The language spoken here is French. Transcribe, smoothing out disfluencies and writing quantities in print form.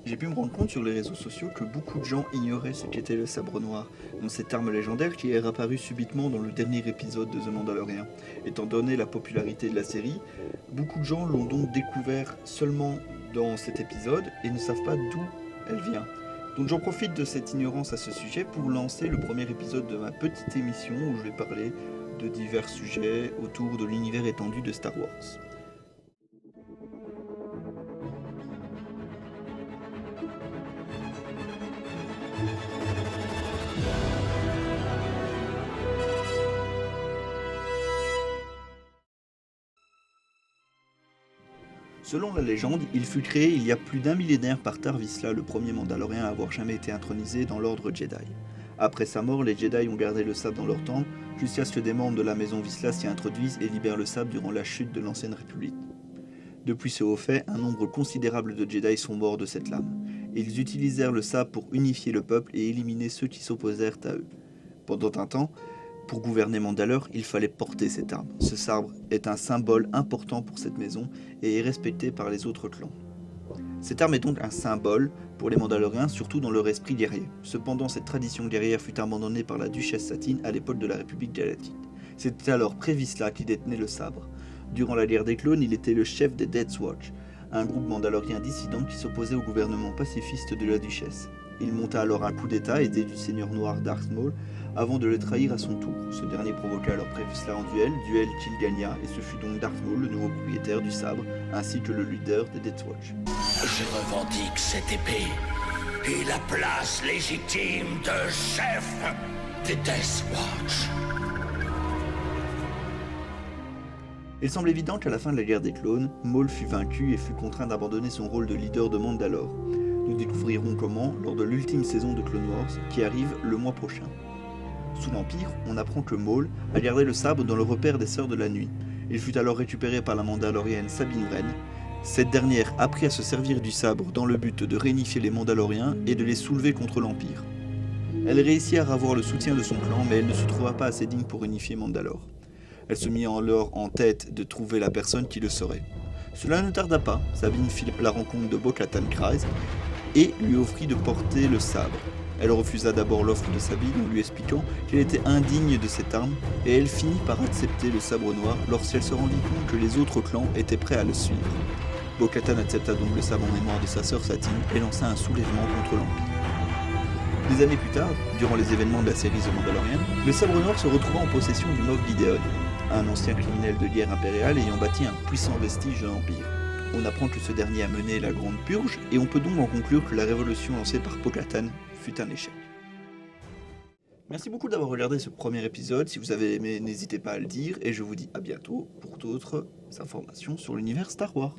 J'ai pu me rendre compte sur les réseaux sociaux que beaucoup de gens ignoraient ce qu'était le sabre noir, donc cette arme légendaire qui est apparue subitement dans le dernier épisode de The Mandalorian. Étant donné la popularité de la série, beaucoup de gens l'ont donc découvert seulement dans cet épisode et ne savent pas d'où elle vient. Donc j'en profite de cette ignorance à ce sujet pour lancer le premier épisode de ma petite émission où je vais parler de divers sujets autour de l'univers étendu de Star Wars. Selon la légende, il fut créé il y a plus d'un millénaire par Tar Vizsla, le premier Mandalorien à avoir jamais été intronisé dans l'ordre Jedi. Après sa mort, les Jedi ont gardé le sabre dans leur temple, jusqu'à ce que des membres de la maison Vizsla s'y introduisent et libèrent le sabre durant la chute de l'ancienne République. Depuis ce haut fait, un nombre considérable de Jedi sont morts de cette lame. Ils utilisèrent le sabre pour unifier le peuple et éliminer ceux qui s'opposèrent à eux. Pendant un temps, pour gouverner Mandalore, il fallait porter cette arme. Ce sabre est un symbole important pour cette maison et est respecté par les autres clans. Cette arme est donc un symbole pour les Mandaloriens, surtout dans leur esprit guerrier. Cependant, cette tradition guerrière fut abandonnée par la duchesse Satine à l'époque de la République galactique. C'était alors Pre Vizsla qui détenait le sabre. Durant la guerre des clones, il était le chef des Death Watch, un groupe mandalorien dissident qui s'opposait au gouvernement pacifiste de la duchesse. Il monta alors un coup d'état aidé du seigneur noir Darth Maul avant de le trahir à son tour. Ce dernier provoqua alors Pre Vizsla en duel qu'il gagna et ce fut donc Darth Maul, le nouveau propriétaire du sabre, ainsi que le leader des Death Watch. Je revendique cette épée et la place légitime de chef des Death Watch. Il semble évident qu'à la fin de la guerre des clones, Maul fut vaincu et fut contraint d'abandonner son rôle de leader de Mandalore. Nous découvrirons comment lors de l'ultime saison de Clone Wars qui arrive le mois prochain. Sous l'Empire, on apprend que Maul a gardé le sabre dans le repère des Sœurs de la Nuit. Il fut alors récupéré par la Mandalorienne Sabine Wren. Cette dernière apprit à se servir du sabre dans le but de réunifier les Mandaloriens et de les soulever contre l'Empire. Elle réussit à avoir le soutien de son clan, mais elle ne se trouva pas assez digne pour unifier Mandalore. Elle se mit alors en tête de trouver la personne qui le saurait. Cela ne tarda pas, Sabine fit la rencontre de Bo-Katan Kryze et lui offrit de porter le sabre. Elle refusa d'abord l'offre de Sabine en lui expliquant qu'elle était indigne de cette arme et elle finit par accepter le sabre noir lorsqu'elle se rendit compte que les autres clans étaient prêts à le suivre. Bo-Katan accepta donc le sabre en mémoire de sa sœur Satine et lança un soulèvement contre l'Empire. Des années plus tard, durant les événements de la série The Mandalorian, le sabre noir se retrouva en possession du Moff Gideon, un ancien criminel de guerre impériale ayant bâti un puissant vestige de l'Empire. On apprend que ce dernier a mené la Grande Purge, et on peut donc en conclure que la révolution lancée par Bo-Katan fut un échec. Merci beaucoup d'avoir regardé ce premier épisode, si vous avez aimé n'hésitez pas à le dire, et je vous dis à bientôt pour d'autres informations sur l'univers Star Wars.